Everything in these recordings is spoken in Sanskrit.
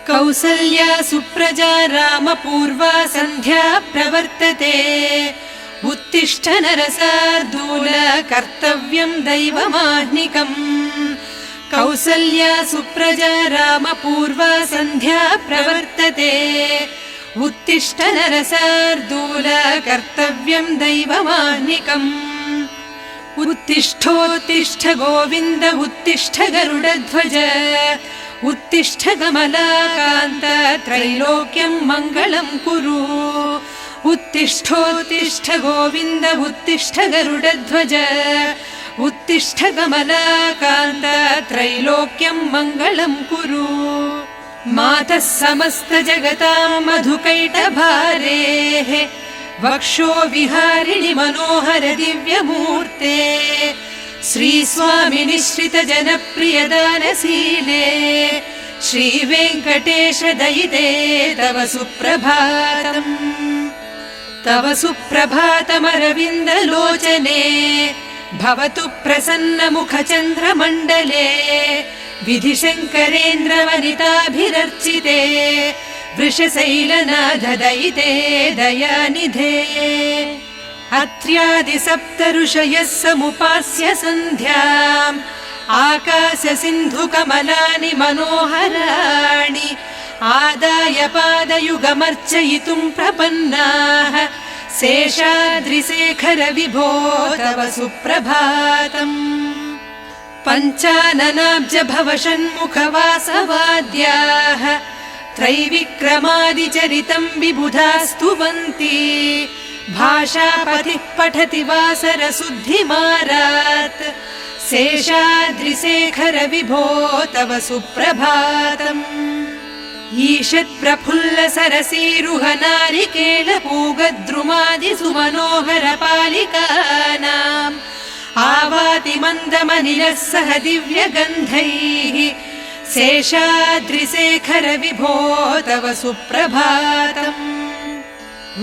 कौसल्या सुप्रजा रामपूर्वा सन्ध्या प्रवर्तते उत्तिष्ठ नरसार्दूल कर्तव्यं दैवमाह्निकम् कौसल्या सुप्रजा रामपूर्वा सन्ध्या प्रवर्तते उत्तिष्ठ नरसार्दूल कर्तव्यं दैवमाह्निकम् उत्तिष्ठोत्तिष्ठ गोविन्द उत्तिष्ठ गरुडध्वज उत्तिष्ठ कमलाकान्त त्रैलोक्यं मङ्गलं कुरु उत्तिष्ठोत्तिष्ठ गोविन्द उत्तिष्ठ गरुडध्वज उत्तिष्ठ कमलाकान्त त्रैलोक्यं मङ्गलं कुरु मातः समस्त जगतां मधुकैटभारेः वक्षो विहारिणि मनोहर दिव्यमूर्ते श्रीस्वामि निश्रित जनप्रिय दानशीले श्रीवेङ्कटेश दयिते तव सुप्रभातम् तव सुप्रभातमरविन्दलोचने भवतु प्रसन्न मुखचन्द्रमण्डले विधिशङ्करेन्द्रवनिताभिरर्चिते वृषशैलनाथ दयिते दयानिधे अत्र्यादि सप्त ऋषयः समुपास्य सन्ध्याम् आकाश सिन्धु कमलानि मनोहराणि आदाय पादयुगमर्चयितुं प्रपन्नाः शेषाद्रिशेखर विभो तव सुप्रभातम् पञ्चाननाब्ज भव षण्मुखवासवाद्याः त्रैविक्रमादिचरितं विबुधा स्तुवन्ति भाषापतिः पठति वासरशुद्धिमारात् शेषाद्रिशेखर विभो तव सुप्रभातम् ईषत्प्रफुल्ल सरसीरुहनारिकेलपूगद्रुमादि सुमनोहर पालिकानाम् आवाति मन्दमनिलः सह दिव्यगन्धैः शेषाद्रिशेखर विभो तव सुप्रभातम्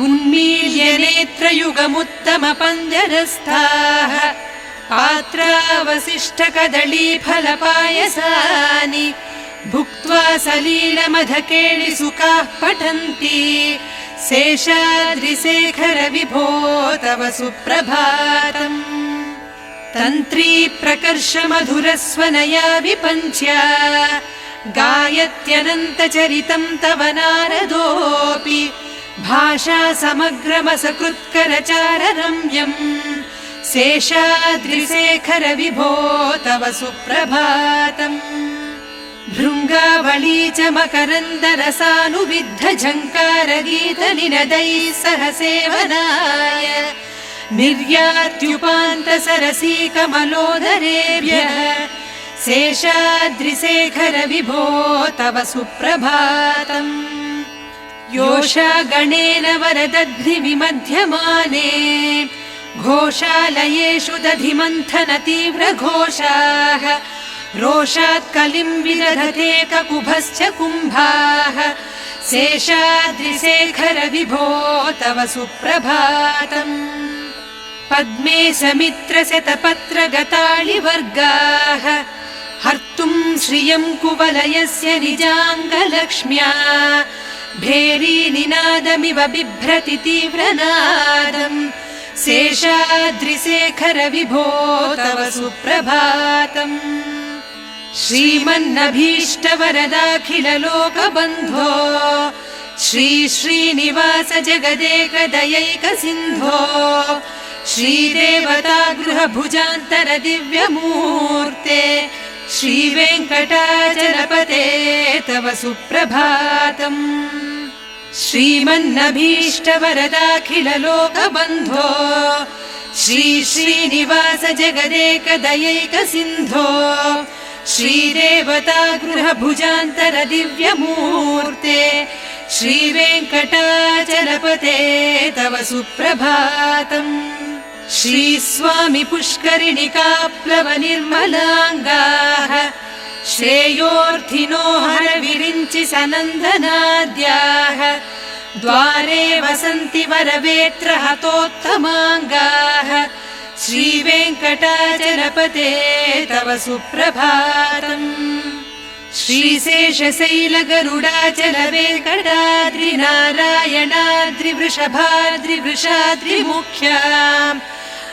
उन्मील्य नेत्रयुगमुत्तम पञ्जरस्थाः पात्रावशिष्ट कदलीफलपायसानि भुक्त्वा सलीलमधकेलिसुखाः पठन्ति शेषाद्रिशेखर विभो तव सुप्रभातम् तन्त्री प्रकर्ष मधुरस्वनया विपञ्च्या गायत्यनन्तचरितं तव नारदोऽपि भाषा समग्रमसकृत्करचार रम्यम् शेषाद्रिशेखर विभो तव सुप्रभातम् भृङ्गावळी च मकरन्दरसानुविद्ध झङ्कारगीतनिनदैः सह सेवनाय निर्यात्युपान्त सरसी कमलोदरेभ्यः शेषाद्रिशेखर विभो तव सुप्रभातम् योषा गणेन वरदध्नि विमध्यमाने घोषालयेषु दधिमन्थन तीव्र घोषाः रोषात् कलिं विदधते ककुभश्च कुम्भाः शेषाद्रिशेखर विभो तव सुप्रभातम् पद्मे समित्रशतपत्र गताळिवर्गाः हर्तुं श्रियं कुवलयस्य निजाङ्गलक्ष्म्या भेरी निनादमिव बिभ्रति तीव्रनादम् शेषाद्रिशेखर विभो तव सुप्रभातम् श्रीमन्नभीष्ट वरदाखिल लोकबन्धो श्री श्रीनिवास जगदेक दयैक सिन्धो श्रीदेवता गृहभुजान्तर दिव्यमूर्ते श्रीवेङ्कटाचलपते तव सुप्रभातम् श्रीमन्नभीष्ट वरदाखिल लोकबन्धो श्री श्रीनिवास जगदेक दयैक सिन्धो श्रीदेवता गृहभुजान्तर दिव्यमूर्ते श्रीवेङ्कटाचलपते तव सुप्रभातम् श्रीस्वामि पुष्करिणिकाप्लव निर्मलाङ्गाः श्रेयोर्थिनो हर विरिञ्चि सनन्दनाद्याः द्वारे वसन्ति वरवेत्र हतोत्तमाङ्गाः श्रीवेङ्कटाचलपते तव सुप्रभातम् श्रीशेषशैलगरुडाचलवेङ्कटाद्रिनारायणाद्रिवृषभाद्रिवृषाद्रिमुख्या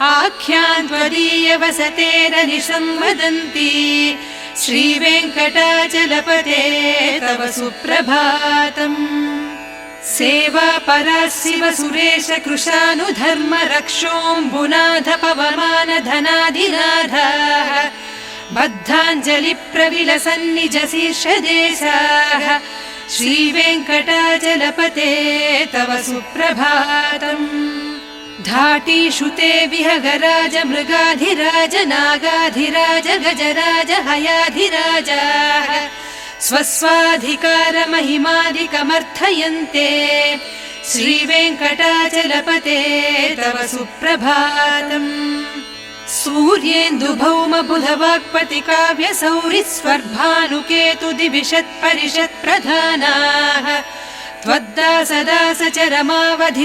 आख्यान् त्वदीयवसतेरनिशं वदन्ति श्रीवेङ्कटाचलपते तव सुप्रभातम्। सेवापराशिव सुरेश कृशानुधर्म रक्षोऽम्बुनाथ पवमान धनाधिनाथाः बद्धाञ्जलि प्रविलसन्निज शीर्षदेशाः श्रीवेङ्कटाचलपते तव सुप्रभातम्। धाटीषु ते विहगराज मृगाधिराज नागाधिराज गजराज हयाधिराजाः स्वस्वाधिकार महिमादिकमर्थयन्ते श्रीवेङ्कटाचलपते तव सुप्रभातम्। सूर्येन्दुभौम बुधवाक्पति काव्यसौरिस्वर्भानुकेतु दिविशत्परिषत् प्रधानाः त्वद्दासदास चरमावधिदासदासाः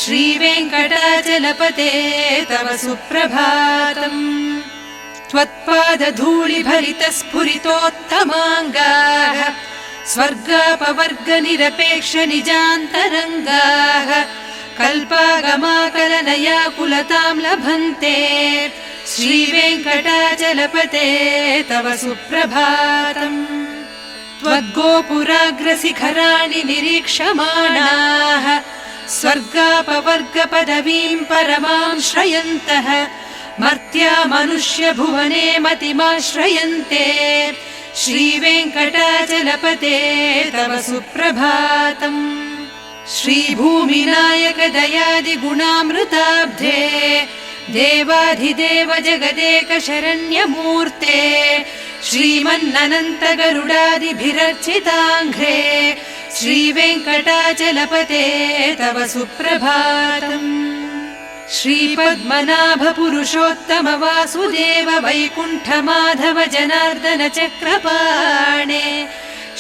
श्रीवेङ्कटाचलपते तव सुप्रभातम्। त्वत्पादधूलिभरितस्फुरितोत्तमाङ्गाः स्वर्गापवर्गनिरपेक्ष निजान्तरङ्गाः कल्पागमाकलनयाकुलतां लभन्ते श्रीवेङ्कटाचलपते तव सुप्रभातम्। त्वद्गोपुराग्रशिखराणि निरीक्षमाणाः स्वर्गापवर्गपदवीं परमां श्रयन्तः मर्त्या मनुष्यभुवने मतिमाश्रयन्ते श्रीवेङ्कटाचलपते तव सुप्रभातम्। श्रीभूमिनायक दयादिगुणामृताब्धे देवाधिदेव जगदेक शरण्यमूर्ते श्रीमन्ननन्त गरुडादिभिरर्चिताङ्घ्रे श्रीवेङ्कटाचलपते तव सुप्रभातम्। श्रीपद्मनाभ पुरुषोत्तम वासुदेव वैकुण्ठ माधव जनार्दन चक्रपाणे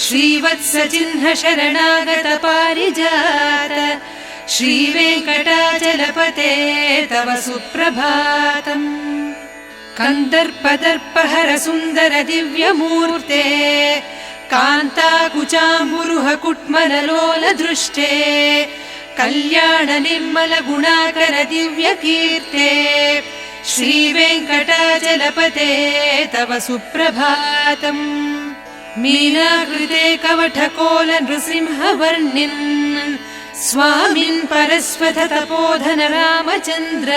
श्रीवत्सचिह्न शरणागत पारिजात श्रीवेङ्कटाचलपते तव सुप्रभातम्। कन्दर्पदर्पहर सुन्दर दिव्यमूर्ते कान्ताकुचाम्बुरुह कुट्मललोल दृष्टे कल्याण निर्मल गुणाकर दिव्यकीर्ते श्रीवेङ्कटाचलपते तव सुप्रभातम्। मीनाकृते कवठकोल नृसिंहवर्णिन् स्वामिन् परस्वथ तपोधन रामचन्द्र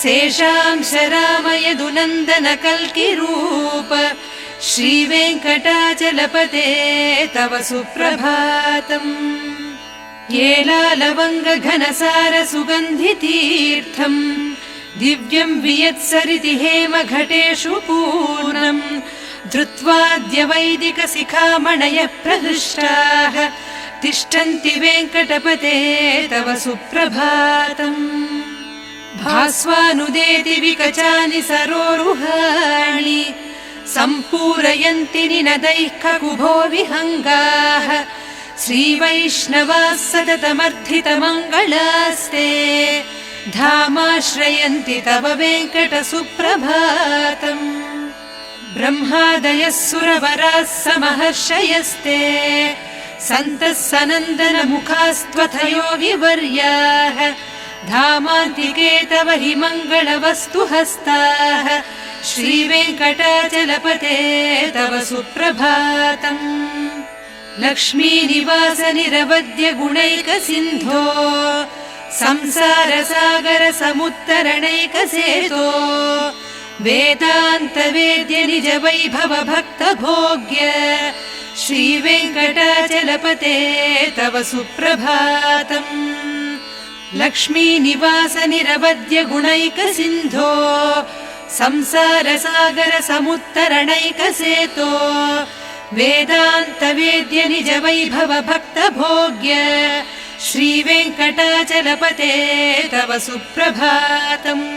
शेषांश राम यदुनन्दन कल्किरूप श्रीवेङ्कटाचलपते तव सुप्रभातम्। येलालवङ्ग घनसार सुगन्धितीर्थम् दिव्यं वियत्सरिति हेम घटेषु पूर्णम् धृत्वाद्य वैदिक शिखामणयः प्रहृष्टाः तिष्ठन्ति वेङ्कटपते तव सुप्रभातम्। भास्वानुदेति विकचानि सरोरुहाणि सम्पूरयन्ति निनदैः ककुभो विहङ्गाः श्रीवैष्णवाः सततमर्थितमङ्गलास्ते धामाश्रयन्ति तव वेङ्कट सुप्रभातम्। ब्रह्मादयः सुरवराः समहर्षयस्ते सन्तः सनन्दन मुखास्त्वथ योगिवर्याः धामान्तिके तव हि मङ्गलवस्तु हस्ताः श्रीवेङ्कटाचलपते तव सुप्रभातम्। लक्ष्मीनिवास निरवद्य गुणैक सिन्धो संसार सागर समुत्तरणैक सेतो वेदान्त वेद्य निज वैभव भक्त भोग्य श्रीवेङ्कटाचलपते तव सुप्रभातम्। लक्ष्मीनिवास निरवद्य गुणैक सिन्धो संसार सागर समुत्तरणैक सेतो वेदान्त वेद्य निज वैभव भक्त भोग्य श्रीवेङ्कटाचलपते तव सुप्रभातम्।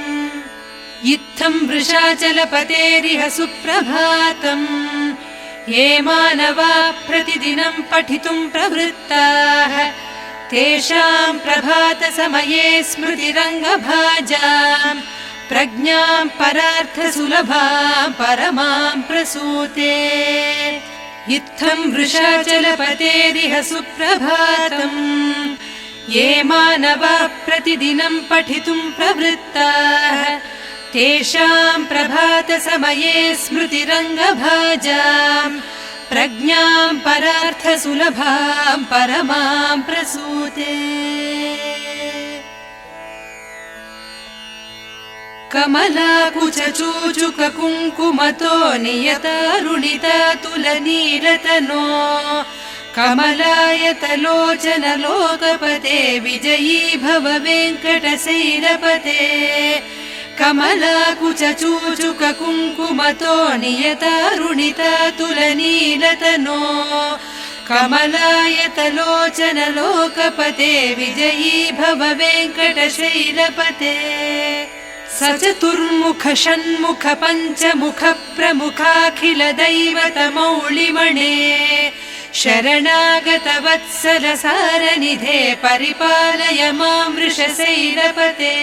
इत्थं वृषाचलपतेरिह सुप्रभातम् ये मानवा प्रतिदिनं पठितुं प्रवृत्ताः तेषां प्रभात समये स्मृतिरङ्गभाजां प्रज्ञां परार्थसुलभां परमां प्रसूते। इत्थं वृषाचलपतेरिह सुप्रभातम् ये मानवाः प्रतिदिनं पठितुं प्रवृत्ताः तेषां प्रभातसमये स्मृतिरङ्गभाजां प्रज्ञां परार्थसुलभां परमां प्रसूते। कमलाकुचूचुककुङ्कुमतो नियतारुणितातुलनीलतनो कमलायतलोचनलोकपते विजयी भव वेङ्कटशैलपते। कमलाकुचूचुककुङ्कुमतो नियतारुणितातुलनीलतनो कमलायतलोचनलोकपते विजयी भव वेङ्कटशैलपते। सचतुर्मुख षण्मुख पञ्चमुख प्रमुखाखिल दैवतमौलिमणे शरणागत वत्सल सारनिधे परिपालय मां वृषशैलपते।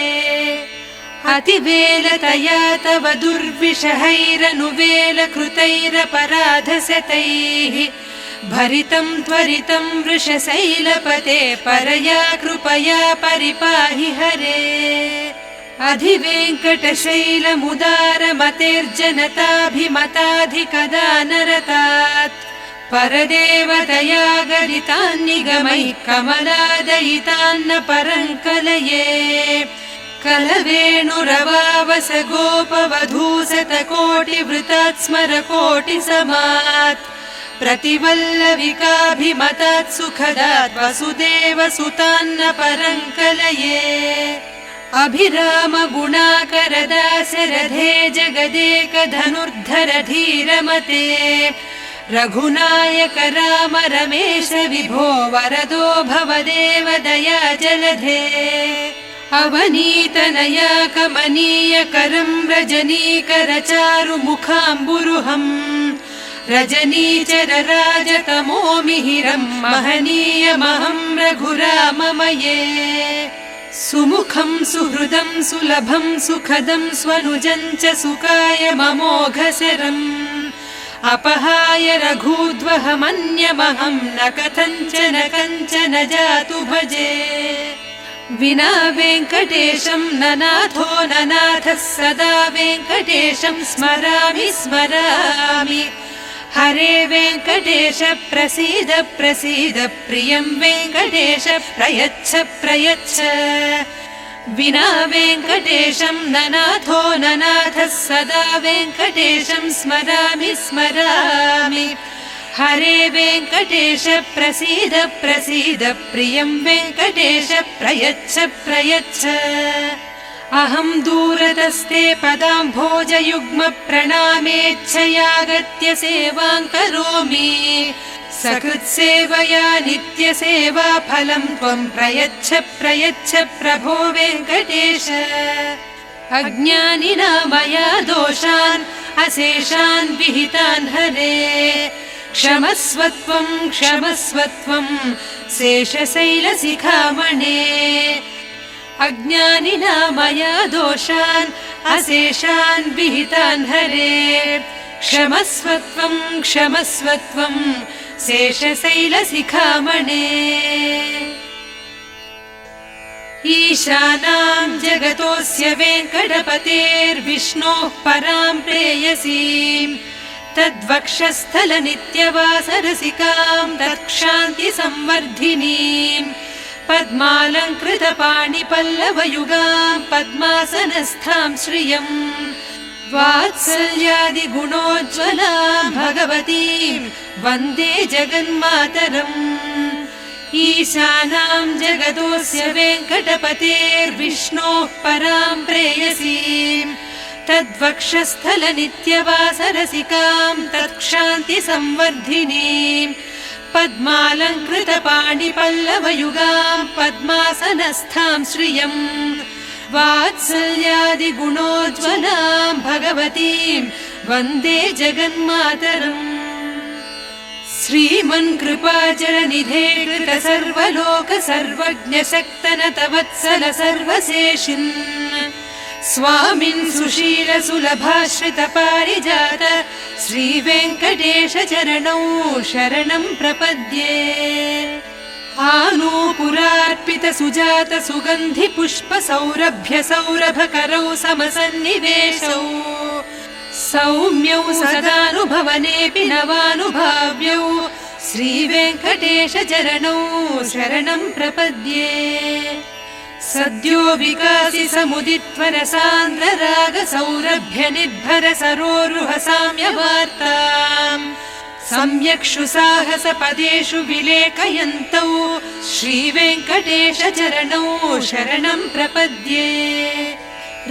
अतिवेलतया तव दुर्विषहैरनुवेलकृतैरपराधशतैः भरितं त्वरितं वृषशैलपते परया कृपया परिपाहि हरे। अधिवेङ्कटशैलमुदारमतेर्जनताभिमताधिकदानरतात् परदेवतया गरितान्निगमैः कमलादयितान्न परङ्कलये। कलवेणुरवावस गोपवधूसतकोटिवृतात् स्मरकोटिसमात् प्रतिवल्लविकाभिमतात् सुखदात् वसुदेवसुतान्न परङ्कलये। अभिराम गुणाकरदासरथे जगदेकधनुर्धर धीरमते रघुनायक राम रमेश विभो वरदो भवदेव दया जलधे। अवनीतनया कमनीयकरं रजनीकरचारुमुखाम्बुरुहम् रजनीचरराजतमो मिहिरं महनीयमहं रघुराममये। सुमुखं सुहृदं सुलभं सुखदं स्वनुजं च सुखाय ममोघशरम् अपहाय रघूद्वहमन्यमहं न कथञ्चन कञ्चन जातु भजे। विना वेङ्कटेशं न नाथो न नाथः सदा वेङ्कटेशं स्मरामि स्मरामि। हरे वेङ्कटेश प्रसीद प्रसीद प्रियं वेङ्कटेश प्रयच्छ प्रयच्छ। विना वेङ्कटेशं न नाथो न नाथः सदा वेङ्कटेशं स्मरामि स्मरामि। हरे वेङ्कटेश प्रसीद प्रसीद प्रियं वेङ्कटेश प्रयच्छ प्रयच्छ। अहं दूरतस्ते पदाम्भोजयुग्म प्रणामेच्छयागत्य सेवां करोमि। सकृत्सेवया नित्यसेवा फलं त्वं प्रयच्छ प्रयच्छ प्रभो वेङ्कटेश। अज्ञानिना मया दोषान् अशेषान् विहितान् हरे क्षमस्वत्वं क्षमस्वत्वं शेषशैलशिखामणे। अज्ञानिना मया दोषान् अशेषान् विहितान् हरे क्षमस्वत्वं क्षमस्वत्वं शेषशैलशिखामणे। ईशानां जगतोऽस्य वेङ्कटपतेर्विष्णोः परां प्रेयसीं तद्वक्षस्थलनित्यवासरसिकां तत्क्षान्तिसंवर्धिनीं पद्मालङ्कृतपाणिपल्लवयुगां पद्मासनस्थां श्रियम् वात्सल्यादिगुणोज्ज्वलां भगवतीं वन्दे जगन्मातरम्। ईशानां जगतोऽस्य वेङ्कटपतेर्विष्णोः परां प्रेयसीं तद्वक्षस्थलनित्यवासरसिकां तत्क्षान्तिसंवर्धिनीं पद्मालङ्कृतपाणिपल्लवयुगां पद्मासनस्थां श्रियम् वात्सल्यादिगुणोज्ज्वलां भगवतीं वन्दे जगन्मातरम्। श्रीमन्कृपाजलनिधे कृत सर्वलोक सर्वज्ञ शक्तनत वत्सल सर्वशेषिन् स्वामिन् सुशील सुलभाश्रित पारिजात श्रीवेङ्कटेश चरणौ शरणं प्रपद्ये। आनूपुरार्पित सुजात सुगन्धि पुष्प सौरभ्य सौरभकरौ समसन्निवेशौ सौम्यौ सदानुभवनेऽपि नवानुभाव्यौ श्रीवेङ्कटेश चरणौ शरणं प्रपद्ये। सद्यो विकासि समुदित्वर सान्द्र राग सौरभ्य निर्भर सरोरुह साम्यवार्ताम् सम्यक्षु साहस पदेषु विलेखयन्तौ श्रीवेङ्कटेश चरणौ शरणं प्रपद्ये।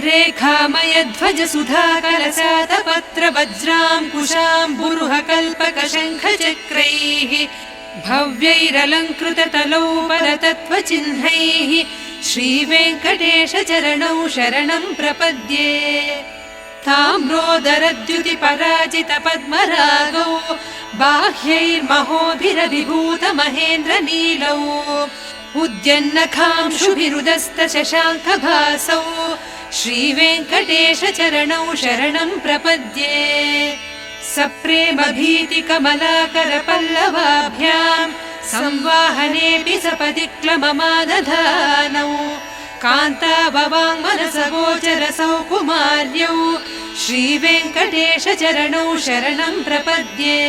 रेखामय ध्वज सुधाकर सातपत्र वज्राङ्कुशाम्बुरुह कल्पक शङ्ख चक्रैः भव्यैरलङ्कृत तलौ परतत्त्वचिह्नैः श्रीवेङ्कटेश चरणौ शरणं प्रपद्ये। ताम्रोदरद्युति पराजित पद्मरागौ बाह्यैर्महोभिरभिभूत महेन्द्र नीलौ उद्यन्नखांशुभिरुदस्त शशाङ्क भासौ श्रीवेङ्कटेश चरणौ शरणं प्रपद्ये। सप्रेम भीति कमलाकर पल्लवाभ्याम् संवाहनेऽपि सपदि क्लममादधानौ कान्ताववाङ्मनसगोचर सौकुमार्यौ श्रीवेङ्कटेश चरणौ शरणं प्रपद्ये।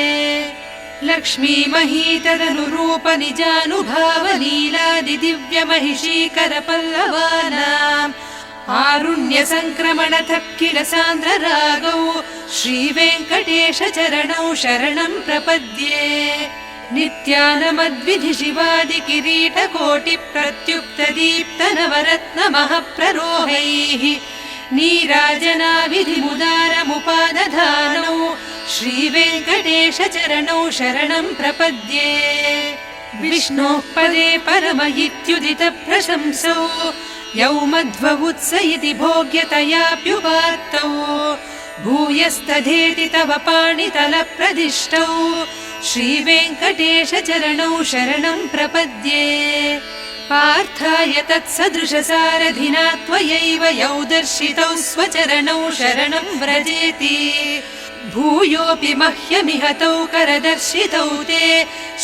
लक्ष्मी महीतदनुरूप निजानुभाव लीलादि दिव्य महिषीकर पल्लवानाम् आरुण्य संक्रमण तत्किल सान्द्र रागौ श्रीवेङ्कटेश चरणौ शरणं प्रपद्ये। नित्यानमद्विधि शिवादि किरीट कोटि प्रत्युक्त दीप्त नवरत्न महप्ररोहैः नीराजनाविधि मुदारमुपादधानौ श्रीवेङ्कटेश चरणौ शरणं प्रपद्ये। विष्णोः पदे परम इत्युदित प्रशंसौ यौ मध्व उत्स इति भोग्यतयाप्युपात्तौ भूयस्तधेति तव पाणितल प्रदिष्टौ श्रीवेङ्कटेश चरणौ शरणं प्रपद्ये। पार्थाय तत्सदृश सारथिना त्वयैव यौ दर्शितौ स्वचरणौ शरणं व्रजेति भूयोऽपि मह्यमिहतौ करदर्शितौ ते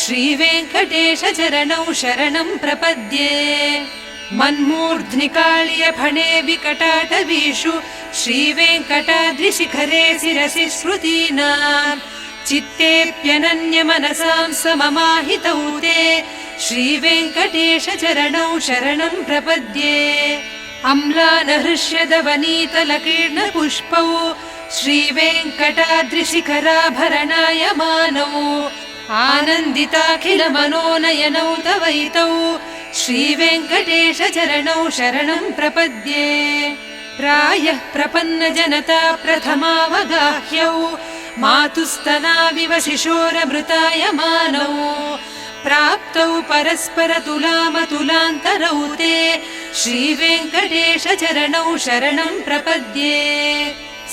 श्रीवेङ्कटेश चरणौ शरणं प्रपद्ये। मन्मूर्ध्नि काळ्य फणे विकटाटवीषु श्रीवेङ्कटाद्रिशिखरे शिरसि श्रुतीनाम् चित्तेऽप्यनन्य मनसां सममाहितौ ते श्रीवेङ्कटेश चरणौ शरणं प्रपद्ये। अम्लानहृष्यदवनीतलकीर्ण पुष्पौ श्रीवेङ्कटाद्रिशिखराभरणायमानौ आनन्दिताखिल मनोनयनौ तवैतौ श्रीवेङ्कटेश चरणौ शरणं प्रपद्ये। प्रायः प्रपन्न जनता प्रथमावगाह्यौ मातुस्तनाविव शिशोरमृतायमानौ प्राप्तौ परस्पर तुलामतुलान्तरौ ते श्रीवेङ्कटेश चरणौ शरणं प्रपद्ये।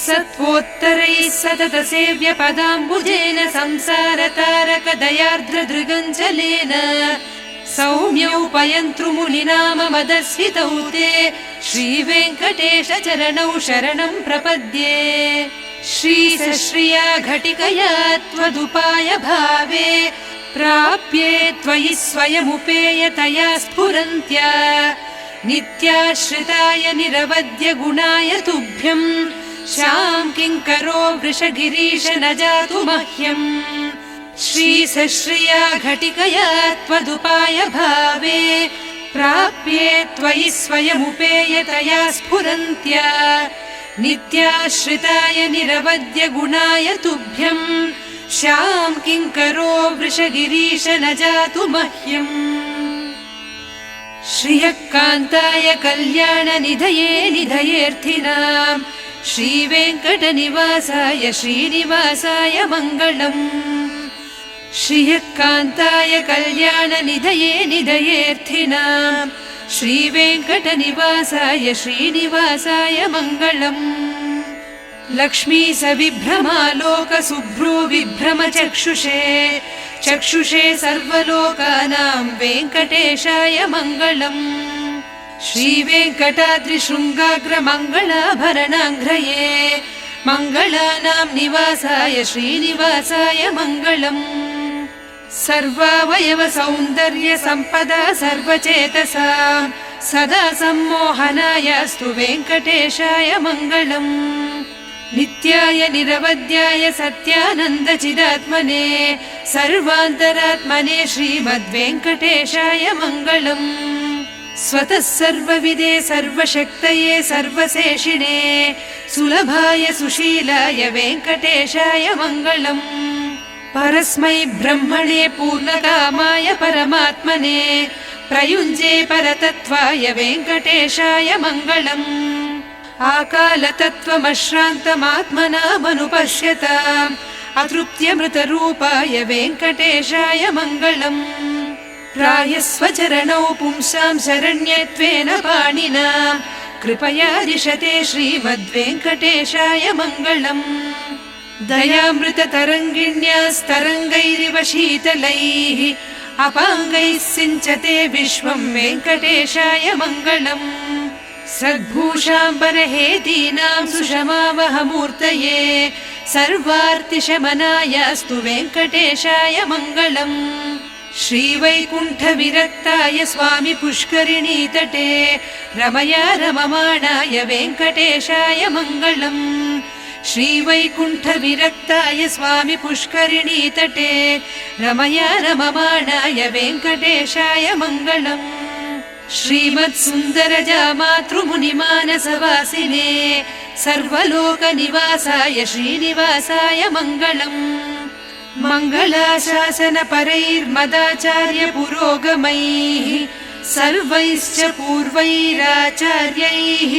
सत्वोत्तरैः सतत सेव्य पदाम्बुजेन संसारतारक दयार्द्र दृगञ्जलेन सौम्यौ पयन्तृमुनिनाम मदर्शितौ ते श्रीवेङ्कटेश चरणौ शरणं प्रपद्ये। श्रीसश्रिया घटिकया त्वदुपाय भावे प्राप्ये त्वयि स्वयमुपेयतया स्फुरन्त्या नित्याश्रिताय निरवद्य गुणाय तुभ्यम् शां किङ्करो वृषगिरीश न जातु मह्यम्। श्रीसश्रिया घटिकया त्वदुपाय भावे प्राप्ये त्वयि स्वयमुपेयतया स्फुरन्त्या नित्याश्रिताय निरवद्य गुणाय तुभ्यम् शां किङ्करो वृषगिरीश न जातु मह्यम्। श्रियः कान्ताय कल्याण निधये निधयेऽर्थिनाम् श्रीवेङ्कटनिवासाय श्रीनिवासाय मङ्गलम्। श्रियः कान्ताय कल्याण निधये निधयेऽर्थिनाम् श्रीवेङ्कटनिवासाय श्रीनिवासाय मङ्गलम्। लक्ष्मी सविभ्रमालोक सुभ्रू विभ्रम चक्षुषे चक्षुषे सर्वलोकानां वेङ्कटेशाय मङ्गलम्। श्रीवेङ्कटाद्रिशृङ्गाग्रमङ्गलाभरणाङ्घ्रये मङ्गलानां निवासाय श्रीनिवासाय मङ्गलम्। सर्वावयव सौन्दर्य सम्पदा सर्वचेतसा सदा सम्मोहनायास्तु वेङ्कटेशाय मङ्गलम्। नित्याय निरवध्याय सत्यानन्दचिदात्मने सर्वान्तरात्मने श्रीमद्वेङ्कटेशाय मङ्गलम्। स्वतः सर्वविदे सर्वशक्तये सर्वशेषिणे सुलभाय सुशीलाय वेङ्कटेशाय मङ्गलम्। परस्मै ब्रह्मणे पूर्णकामाय परमात्मने प्रयुञ्जे परतत्त्वाय वेङ्कटेशाय मङ्गलम्। आकालतत्त्वमश्रान्तमात्मनामनुपश्यताम् अतृप्त्यमृतरूपाय वेङ्कटेशाय मङ्गलम्। प्रायस्वचरणौ पुंसां शरण्यत्वेन पाणिना कृपया दिशते श्रीमद्वेङ्कटेशाय मङ्गलम्। दयामृततरङ्गिण्यास्तरङ्गैरिव शीतलैः अपाङ्गैः सिञ्चते विश्वं वेङ्कटेशाय मङ्गलम्। सद्भूषाम्बरहेतीनां सुषमावहमूर्तये सर्वार्तिशमनायास्तु वेङ्कटेशाय मङ्गलम्। श्रीवैकुण्ठविरक्ताय स्वामि पुष्करिणीतटे रमया रममाणाय वेङ्कटेशाय मङ्गलम्। श्रीवैकुण्ठविरक्ताय स्वामि पुष्करिणीतटे रमया रममाणाय वेङ्कटेशाय मङ्गलम्। श्रीमत्सुन्दरजामातृमुनिमानसवासिने सर्वलोकनिवासाय श्रीनिवासाय मङ्गलम्। मङ्गलाशासनपरैर्मदाचार्य पुरोगमैः सर्वैश्च पूर्वैराचार्यैः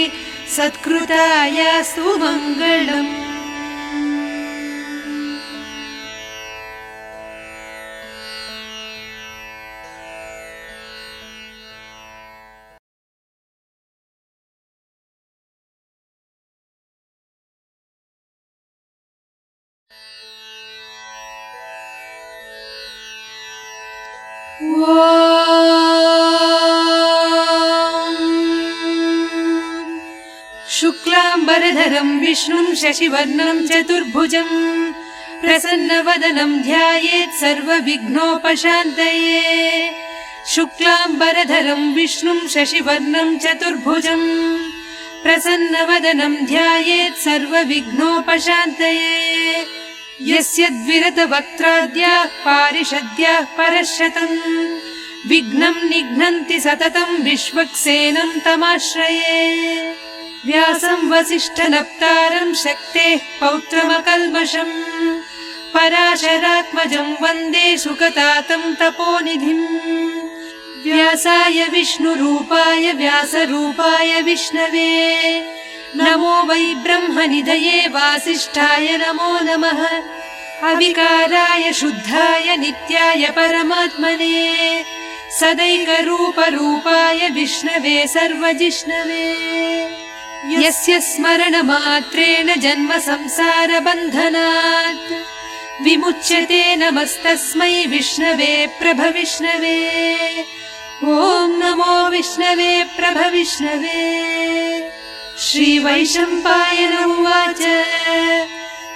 सत्कृतायास्तु मङ्गलम्। शुक्लाम्बरधरं विष्णुं शशिवर्णं चतुर्भुजं प्रसन्नवदनं ध्यायेत् सर्वविघ्नोपशान्तये। शुक्लाम्बरधरं विष्णुं शशिवर्णं चतुर्भुजं प्रसन्नवदनं ध्यायेत् सर्वविघ्नोपशान्तये। यस्य द्विरतवक्त्राद्याः पारिषद्याः परश्शतम् विघ्नं निघ्नन्ति सततं विश्वक्सेनं तमाश्रये। व्यासं वसिष्ठनप्तारं शक्तेः पौत्रमकल्मषम् पराशरात्मजं वन्दे सुकतातं तपोनिधिम्। व्यासाय विष्णुरूपाय व्यासरूपाय विष्णवे नमो वै ब्रह्मनिधये वासिष्ठाय नमो नमः। अविकाराय शुद्धाय नित्याय परमात्मने सदैकरूपरूपाय विष्णवे सर्वजिष्णवे। यस्य स्मरणमात्रेण जन्म संसारबन्धनात् विमुच्यते नमस्तस्मै विष्णवे प्रभविष्णवे। ॐ नमो विष्णवे प्रभविष्णवे। श्रीवैशम्पायन उवाच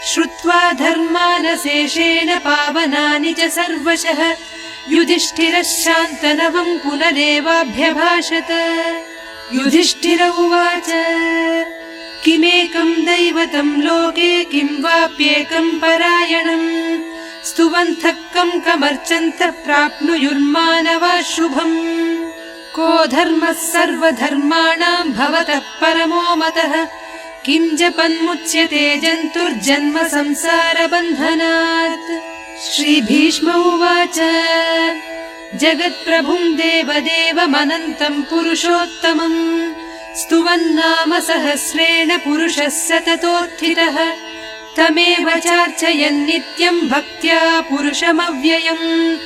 श्रुत्वा धर्मानशेषेण पावनानि च सर्वशः युधिष्ठिरः शान्तनवं पुनरेवाभ्यभाषत। युधिष्ठिर उवाच किमेकं दैवतं लोके किं वाप्येकं परायणम् स्तुवन्तः कं कमर्चन्तः प्राप्नुयुर्मानवाः शुभम्। को धर्मः सर्वधर्माणां भवतः परमो मतः किं जपन्मुच्यते जन्तुर्जन्म संसारबन्धनात्। श्रीभीष्म उवाच जगत्प्रभुं देवदेवमनन्तं पुरुषोत्तमम् स्तुवन्नाम सहस्रेण पुरुषः सततोत्थितः तमेव चार्चयन् नित्यं भक्त्या पुरुषमव्ययम्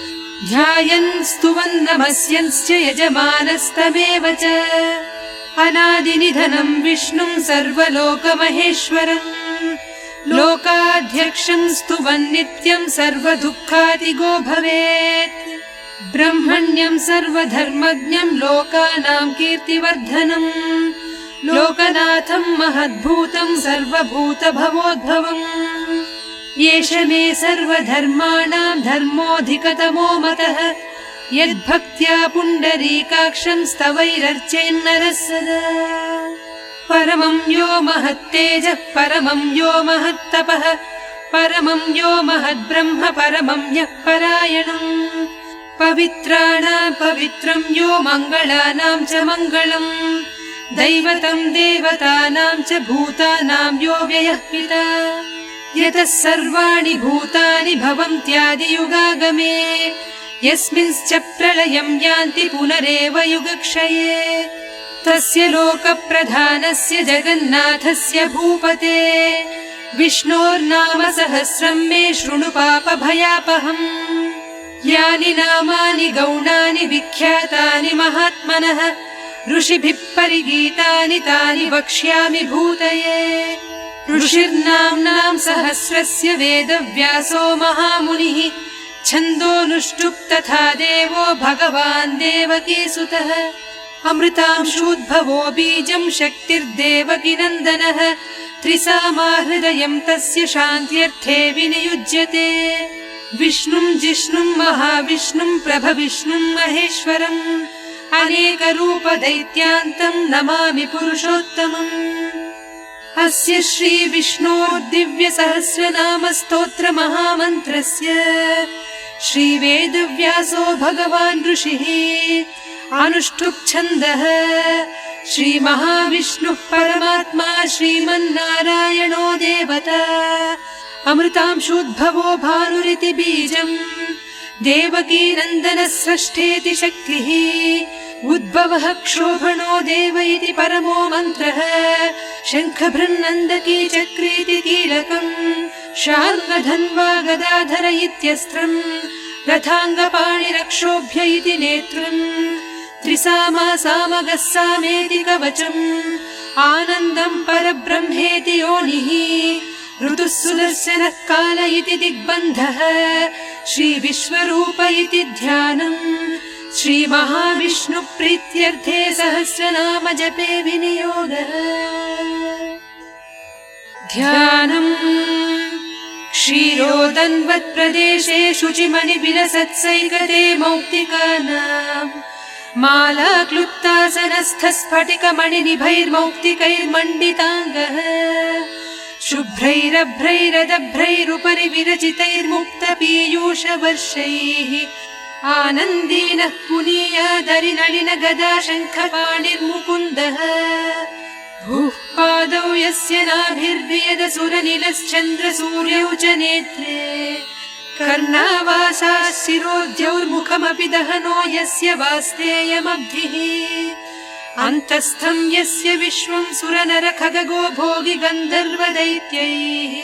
ध्यायन् स्तुवन्नमस्यंश्च यजमानस्तमेव च। अनादिनिधनं विष्णुं सर्वलोकमहेश्वरम् लोकाध्यक्षं स्तुवन् नित्यं सर्वदुःखादिगो भवेत्। ब्रह्मण्यं सर्वधर्मज्ञं लोकानां कीर्तिवर्धनम् लोकनाथं महद्भूतं सर्वभूतभवोद्भवम् एष मे सर्वधर्माणां धर्मोऽधिकतमो मतः यद्भक्त्या पुण्डरीकाक्षं स्तवैरर्चेन्नरः सदा परमं यो महत्तेजः परमं यो महत्तपः परमं यो महद्ब्रह्म परमं यः परायणम् पवित्राणां पवित्रं यो मङ्गलानां च मङ्गलम् दैवतं देवतानां च भूतानां यो व्ययः पिता यतः सर्वाणि भूतानि भवन्त्यादियुगागमे यस्मिंश्च प्रलयं यान्ति पुनरेव युगक्षये तस्य लोकप्रधानस्य जगन्नाथस्य भूपते विष्णोर्नाम सहस्रं मे शृणु पापभयापहम् यानि नामानि गौणानि विख्यातानि महात्मनः ऋषिभिः परिगीतानि तानि वक्ष्यामि भूतये ऋषिर्नाम्नां सहस्रस्य वेदव्यासो महामुनिः छन्दोनुष्टुप् तथा देवो भगवान् देवकीसुतः अमृतांशूद्भवो बीजं शक्तिर्देवकीनन्दनः त्रिसामाहृदयं तस्य शान्त्यर्थे विनियुज्यते विष्णुं जिष्णुं महाविष्णुं प्रभविष्णुं महेश्वरम् अनेकरूपदैत्यान्तं नमामि पुरुषोत्तमम् अस्य श्रीविष्णोर्दिव्यसहस्रनामस्तोत्र महामन्त्रस्य श्रीवेदव्यासो भगवान् ऋषिः अनुष्ठुप् छन्दः श्रीमहाविष्णुः परमात्मा श्रीमन्नारायणो देवता अमृतांशूद्भवो भानुरिति बीजम् देवकीनन्दनः स्रष्टेति शक्तिः उद्भवः क्षोभणो देव इति परमो मन्त्रः शङ्खभृन्नन्दकी चक्रेति कीलकम् शार्ङ्गधन्वा गदाधर इत्यस्त्रम् रथाङ्गपाणिरक्षोभ्य इति नेत्रम् त्रिसामा सामगः सामेति कवचम् आनन्दम् परब्रह्मेति योनिः ऋतुः सुदर्शनः काल इति दिग्बन्धः श्रीविश्वरूप इति ध्यानम् श्रीमहाविष्णुप्रीत्यर्थे सहस्रनाम जपे विनियोगः ध्यानम् क्षीरोदन्वत्प्रदेशे शुचिमणिविलसत्सैकते मौक्तिकानाम् माला क्लुप्तासनस्थ स्फटिकमणिनिभैर्मौक्तिकैर्मण्डिताङ्गः शुभ्रैरभ्रैरदभ्रैरुपरि विरचितैर्मुक्तपीयूषवर्षैः आनन्दीनः पुनीयादरि नलिन गदा शङ्खपाणिर्मुकुन्दः भूः पादौ यस्य नाभिर्वियदसुरनिलश्चन्द्रसूर्यौ च नेत्रे कर्णावासाः शिरोद्यौर्मुखमपि दहनो यस्य वास्तेयमब्धिः अन्तस्थं यस्य विश्वं सुरनर खगगो भोगि गन्धर्वदैत्यैः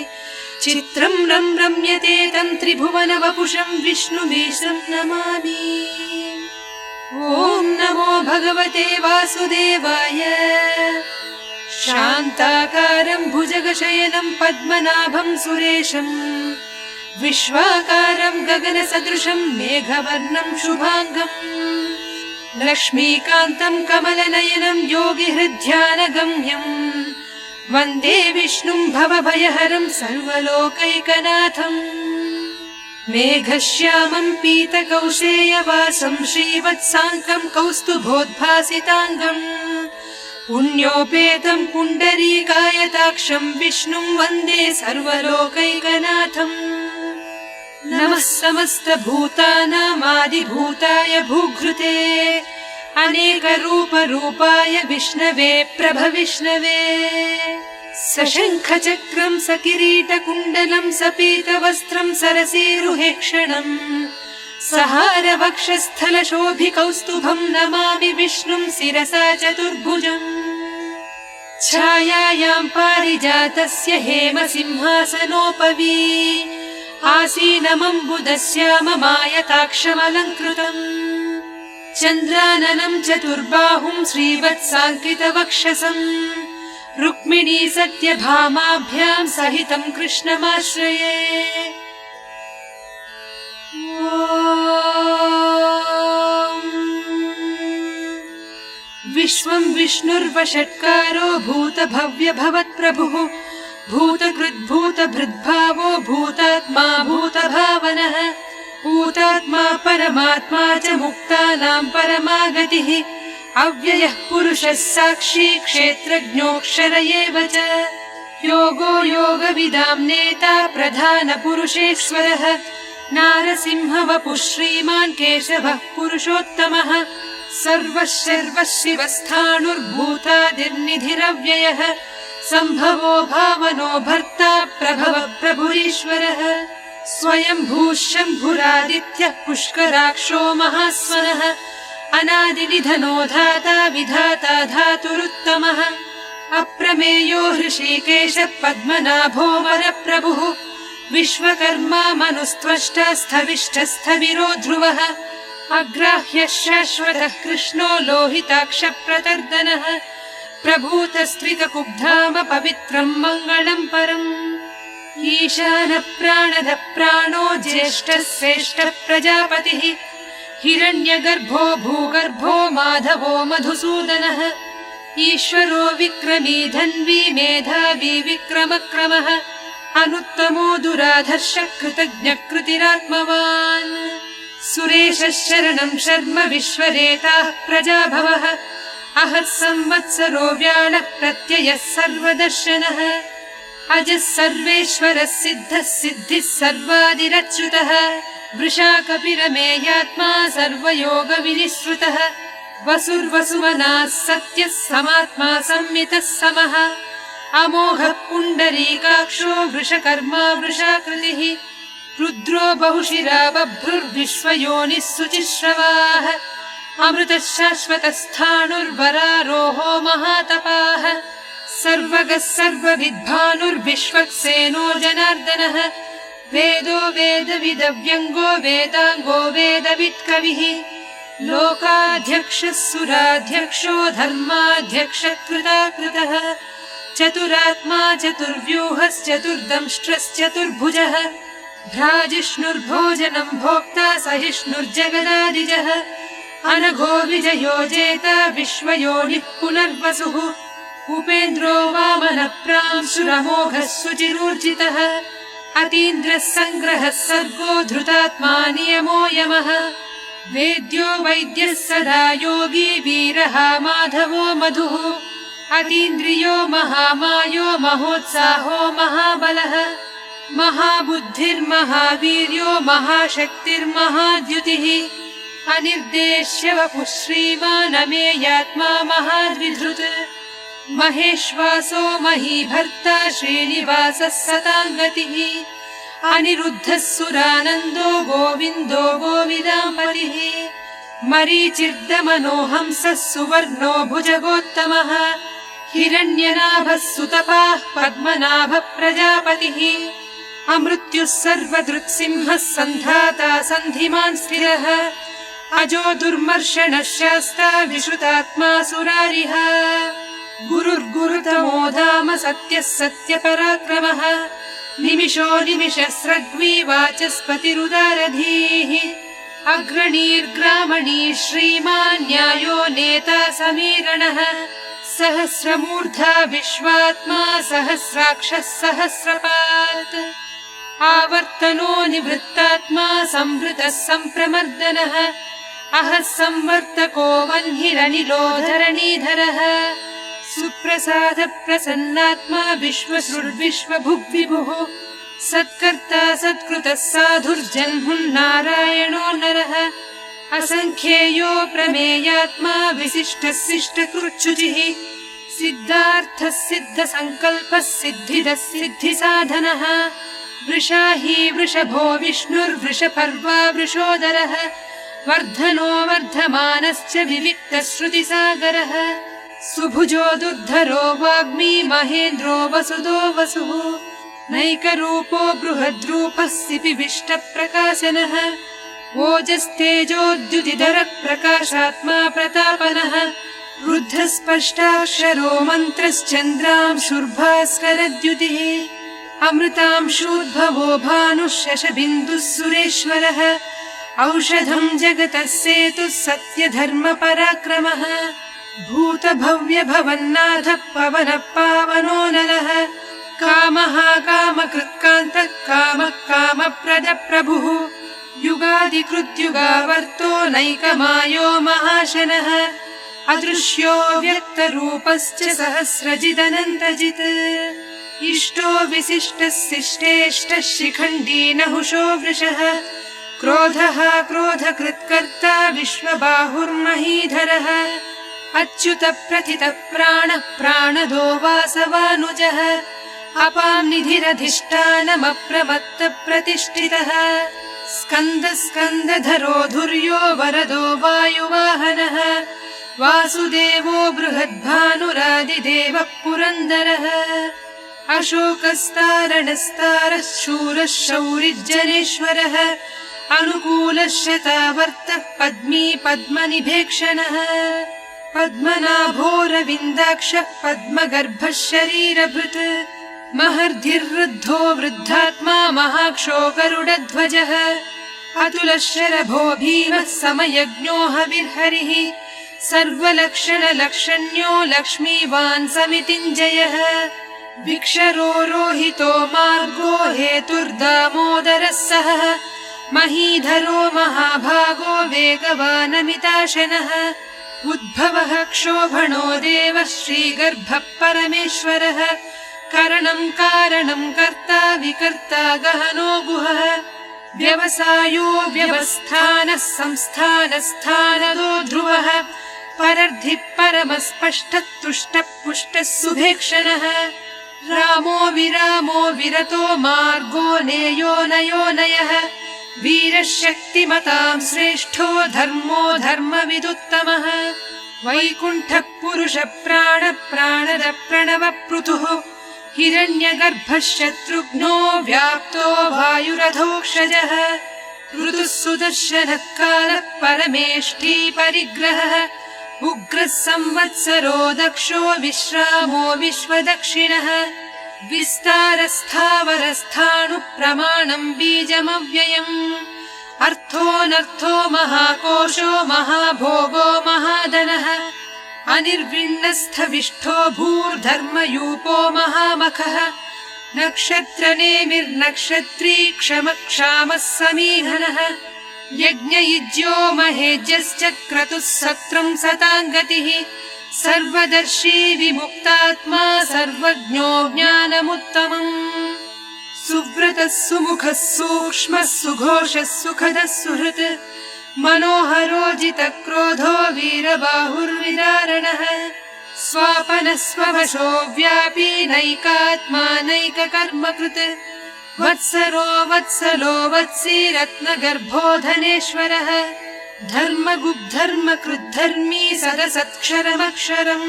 चित्रं रम्यते तं त्रिभुवन वपुषं विष्णुमीशं नमामि ॐ नमो भगवते वासुदेवाय शान्ताकारं भुजगशयनं पद्मनाभं सुरेशम् विश्वाकारं गगनसदृशं मेघवर्णं शुभाङ्गम् लक्ष्मीकान्तं कमलनयनं योगिहृद्ध्यानगम्यम् वन्दे विष्णुं भवभयहरं सर्वलोकैकनाथम् मेघश्यामं पीतकौशेयवासं श्रीवत्साङ्कं कौस्तुभोद्भासिताङ्गम् पुण्योपेतं पुण्डरीकायताक्षं विष्णुं वन्दे सर्वलोकैकनाथम् नमः समस्तभूतानामादिभूताय भूघृते अनेकरूपरूपाय विष्णवे प्रभविष्णवे सशङ्खचक्रं सकिरीटकुण्डलं सपीतवस्त्रं सरसीरुहेक्षणम् सहारवक्षस्थलशोभिकौस्तुभं नमामि विष्णुं शिरसा चतुर्भुजम् छायायां पारिजातस्य हेमसिंहासनोपवी आसीनमम्बुदश्याममायताक्षमलङ्कृतम् चन्द्राननं चतुर्बाहुं श्रीवत्साङ्कितवक्षसम् रुक्मिणी सत्यभामाभ्यां सहितं कृष्णमाश्रये। विश्वं विष्णुर्वषट्कारो भूतभव्यभवत्प्रभुः भूतकृद्भूतभृद्भावो भूतात्मा भूतभावनः भूतात्मा परमात्मा च मुक्तानां परमागतिः अव्ययः पुरुषः साक्षी क्षेत्रज्ञोऽक्षर एव च योगो योगविदां नेता प्रधानपुरुषेश्वरः नारसिंहवपुः श्रीमान् केशवः पुरुषोत्तमः सर्वः शर्वः शिवस्थाणुर्भूतादिर्निधिरव्ययः सम्भवो भावनो भर्ता प्रभवः प्रभुरीश्वरः स्वयंभूः शम्भुरादित्यः पुष्कराक्षो महास्वनः अनादिनिधनो धाता विधाता धातुरुत्तमः अप्रमेयो हृषीकेशः पद्मनाभो वरप्रभुः विश्वकर्मा मनुस्त्वष्टा स्थविष्ठस्थविरो ध्रुवः अग्राह्यः शाश्वतः कृष्णो लोहिताक्षप्रतर्दनः प्रभूतस्त्रितकुब्धाम पवित्रम् मङ्गलम् परम् ईशानः प्राणदः प्राणो ज्येष्ठः श्रेष्ठः प्रजापतिः हिरण्यगर्भो भूगर्भो माधवो मधुसूदनः ईश्वरो विक्रमी धन्वी मेधावी विक्रमक्रमः अनुत्तमो दुराधर्षः कृतज्ञः कृतिरात्मवान् सुरेशः शरणं शर्म विश्वरेताः प्रजाभवः अहः संवत्सरो व्याळः प्रत्ययः सर्वदर्शनः अजः सर्वेश्वरः सिद्धः सिद्धिः सर्वादिरच्युतः वृषाकपिरमेयात्मा सर्वयोगविनिःश्रुतः वसुर्वसुमनाः सत्यः समात्मा संमितः समः अमोघः पुण्डरीकाक्षो वृषकर्मा वृषाकृतिः रुद्रो बहुशिरा बभ्रुर्विश्वयोनिः शुचिश्रवाः अमृतः शाश्वतस्थाणुर्वरारोहो महातपाः सर्वगः सर्वविद्भानुर्विश्वक्सेनो जनार्दनः वेदो वेदविदव्यङ्गो वेदाङ्गो वेदवित्कविः लोकाध्यक्षः सुराध्यक्षो धर्माध्यक्षः कृताकृतः चतुरात्मा चतुर्व्यूहश्चतुर्दंष्ट्रश्चतुर्भुजः भ्राजिष्णुर्भोजनं भोक्ता सहिष्णुर्जगदादिजः अनघो विजयो जेता विश्वयोनिः पुनर्वसुः उपेन्द्रो वामनप्रांशुरमोघः सुचिरूर्जितः अतीन्द्रः सङ्ग्रहः सर्गो धृतात्मा नियमो यमः वेद्यो वैद्यः सदा योगी वीरः माधवो मधुः अतीन्द्रियो महामायो महोत्साहो महाबलः महाबुद्धिर्महावीर्यो महाशक्तिर्महाद्युतिः अनिर्देश्य वपुः श्रीमान् अमेयात्मा महाद्विधृत् महेश्वासो महीभर्ता श्रीनिवासः सताङ्गतिः अनिरुद्धः सुरानन्दो गोविन्दो गोविदाम्बरिः मरीचिर्दमनो हंसः सुवर्णो भुजगोत्तमः हिरण्यनाभः सुतपाः पद्मनाभः प्रजापतिः अमृत्युः सर्वदृक्सिंहः सन्धाता सन्धिमान् स्थिरः अजो दुर्मर्षणः शास्ता विश्रुतात्मा सुरारिः गुरुर्गुरुतमो धाम सत्यः सत्यपराक्रमः निमिषो निमिषस्रग्वी वाचस्पतिरुदारधीः अग्रणीर्ग्रामणी श्रीमान् न्यायो नेता समीरणः सहस्रमूर्धा विश्वात्मा सहस्राक्षः सहस्रपात् आवर्तनो निवृत्तात्मा संवृतः सम्प्रमर्दनः अहः संवर्तको वह्निरनिलो धरणीधरः सुप्रसाद प्रसन्नात्मा विश्वसृड्विश्वभुग्विभुः सत्कर्ता सत्कृतः साधुर्जन्मुन्नारायणो नरः असङ्ख्येयो प्रमेयात्मा विशिष्टः शिष्टकृच्छुचिः सिद्धार्थः सिद्धसङ्कल्पः सिद्धिदः सिद्धिसाधनः वृषाही वृषभो विष्णुर्वृषपर्वा वृषोदरः वर्धनो वर्धमानश्च विविक्तश्रुतिसागरः सुभुजो दुर्धरो वाग्मी महेन्द्रो वसुदो वसुः नैकरूपो बृहद्रूपः सिपिविष्टप्रकाशनः ओजस्तेजोद्युतिधरः प्रकाशात्मा प्रतापनः रुद्धस्पष्टाक्षरो मन्त्रश्चन्द्रांशुर्भास्करद्युतिः अमृतांशूद्भवो भानुः शशबिन्दुः सुरेश्वरः औषधं जगतः सेतुः सत्यधर्मपराक्रमः भूतभव्य भवन्नाथः पवनः पावनो नरः कामः कामकृत्कान्तः कामः कामप्रदप्रभुः युगादिकृद्युगावर्तो नैकमायो महाशनः अदृश्यो व्यक्तरूपश्च सहस्रजिदनन्तजित् इष्टो विशिष्टः शिष्टेष्टः शिखण्डी नहुषो वृषः क्रोधः क्रोधकृत्कर्ता विश्वबाहुर्महीधरः अच्युत प्रथित प्राणः प्राणदो वासवानुजः अपां निधिरधिष्ठानमप्रमत्त प्रतिष्ठितः स्कन्द स्कन्दधरो धुर्यो वरदो वायुवाहनः वासुदेवो बृहद्भानुरादिदेवः पुरन्दरः अशोकस्तारणस्तारः शूरः शौरिज्जनेश्वरः अनुकूलः शतावर्तः पद्मी पद्मनिभेक्षणः पद्मनाभोरविन्दाक्षः पद्मगर्भः शरीरभृत् महर्धिर्वृद्धो वृद्धात्मा महाक्षो गरुडध्वजः अतुलः शरभो भीमः समयज्ञो हविर्हरिः सर्वलक्षणलक्षण्यो लक्ष्मीवान् समितिञ्जयः विक्षरो रोहितो मार्गो हेतुर्दामोदरः सः महीधरो महाभागो वेगवानमिताशनः उद्भवः क्षोभणो देवः श्रीगर्भः परमेश्वरः करणं कारणं कर्ता विकर्ता गहनो गुहः व्यवसायो व्यवस्थानः संस्थानस्थानदो ध्रुवः परर्धिः परमस्पष्टः तुष्टः पुष्टः सुभेक्षणः रामो विरामो विरतो मार्गो नेयो नयो नयः वीरः शक्तिमतां श्रेष्ठो धर्मो धर्मविदुत्तमः वैकुण्ठः पुरुषः प्राणः प्राणद प्रणव पृथुः हिरण्यगर्भः शत्रुघ्नो व्याप्तो वायुरधोक्षजः ऋतुः सुदर्शनः कालः परमेष्ठी परिग्रहः उग्रः संवत्सरो दक्षो विश्रामो विश्वदक्षिणः विस्तारस्थावरस्थाणुः प्रमाणं बीजमव्ययम् अर्थोऽनर्थो महाकोशो महाभोगो महाधनः अनिर्विण्णस्थविष्ठो भूर्धर्मयूपो महामखः नक्षत्रनेमिर्नक्षत्री क्षमक्षामः समीहनः यज्ञयुज्यो महेज्यश्च क्रतुः सत्रं सताङ्गतिः सर्वदर्शी विमुक्तात्मा सर्वज्ञो ज्ञानमुत्तमम् सुव्रतः सुमुखः सूक्ष्मः सुघोषः सुखदः सुहृत् मनोहरोजितः क्रोधो वीरबाहुर्विदारणः स्वापनः स्ववशो व्यापी नैकात्मा नैककर्मकृत् वत्सरो वत्सलो वत्सी रत्नगर्भो धनेश्वरः धर्मगुब्धर्मकृद्धर्मी सदसत्क्षरमक्षरम्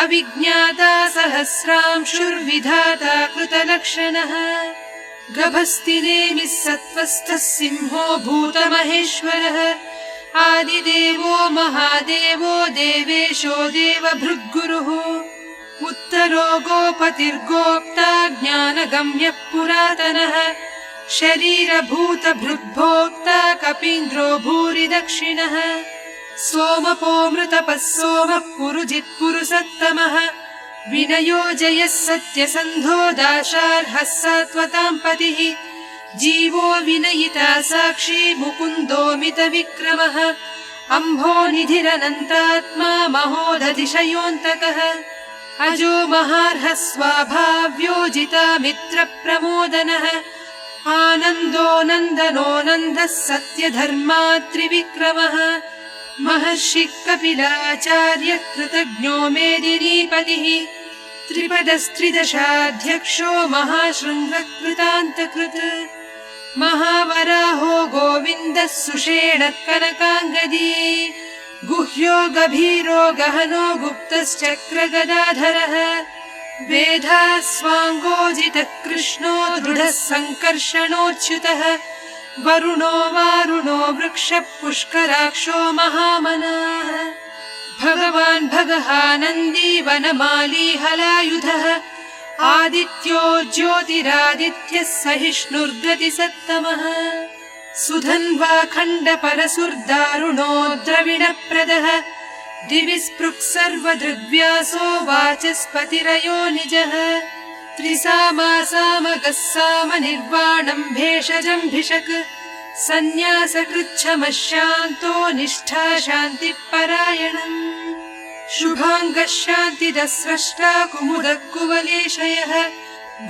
अविज्ञाता सहस्रांशुर्विधाता कृतलक्षणः गभस्तिनेमिः सत्त्वस्थः सिंहो भूतमहेश्वरः आदिदेवो महादेवो देवेशो देवभृद्गुरुः उत्तरो गोपतिर्गोप्ता ज्ञानगम्यः पुरातनः शरीरभूतभृद्भोक्ता कपीन्द्रो भूरि दक्षिणः सोमपोमृतपः सोमः पुरुजित्पुरुषत्तमः विनयो जयः सत्यसन्धो दाशार्हः सात्वतां पतिः जीवो विनयिता साक्षी मुकुन्दोमितविक्रमः अम्भोनिधिरनन्तात्मा महोदधिशयोऽन्तकः अजो महार्हः स्वाभाव्योजिता मित्रप्रमोदनः आनन्दो नन्दनो नन्दः सत्यधर्मात्रिविक्रमः महर्षिः कपिलाचार्यः कृतज्ञो मेदिनीपतिः त्रिपदस्त्रिदशाध्यक्षो महाशृङ्गः कृतान्तकृत् महावराहो गोविन्दः सुषेणः कनकाङ्गदी गुह्यो गभीरो गहनो गुप्तश्चक्रगदाधरः वेधास्वाङ्गोजितः कृष्णो दृढः सङ्कर्षणोच्युतः वरुणो वारुणो वृक्षः पुष्कराक्षो महामनाः भगवान् भगहानन्दी वनमाली हलायुधः आदित्यो ज्योतिरादित्यः सहिष्णुर्गतिसत्तमः सुधन्वा खण्डपरशुर्दारुणो द्रविणप्रदः दिवि स्पृक् सर्वदृग्व्यासो वाचस्पतिरयो निजः त्रिसामासामगः सामनिर्वाणम् भेषजम्भिषक् सन्न्यासकृच्छमः शान्तो निष्ठा शान्तिपरायणम् शुभाङ्गः शान्तिदः स्रष्टा कुमुदः कुवलेशयः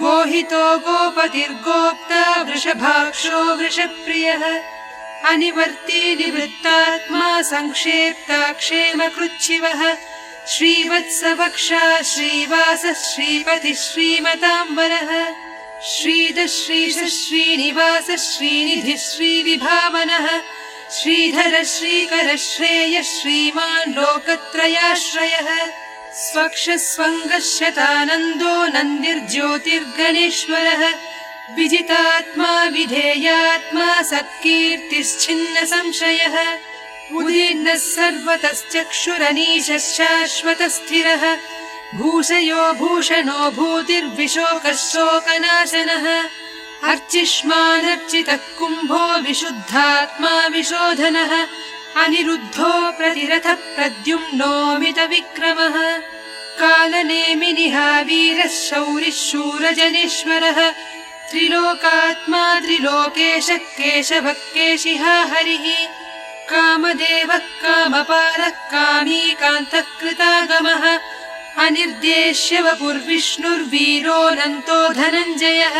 गोहितो गोपतिर्गोप्ता वृषभाक्षो वृषप्रियः अनिवर्ती निवृत्तात्मा संक्षेप्ता क्षेमकृच्छिवः श्रीवत्सवक्षा श्रीवासः श्रीपतिः श्रीमताम्बरः श्रीधः श्रीशः श्रीनिवासः श्रीनिधिः श्रीविभावनः श्रीधरः श्रीकरः श्रेयः श्रीमान् लोकत्रयाश्रयः स्वक्षः स्वङ्गः शतानन्दो नन्दिर्ज्योतिर्गणेश्वरः विजितात्मा विधेयात्मा सत्कीर्तिश्छिन्न संशयः उदीर्णः सर्वतश्चक्षुरनीशः शाश्वतस्थिरः भूषयो भूषणो भूतिर्विशोकः शोकनाशनः अर्चिष्मानर्चितः कुम्भो विशुद्धात्मा विशोधनः अनिरुद्धो प्रतिरथः प्रद्युम्नोऽमितविक्रमः कालनेमिनिहा वीरः शौरिः शूरजनेश्वरः त्रिलोकात्मा त्रिलोकेशः केशवः केशिहा हरिः कामदेवः कामपालः कामी कान्तः कृतागमः अनिर्देश्य वपुर्विष्णुर्वीरोऽनन्तो धनञ्जयः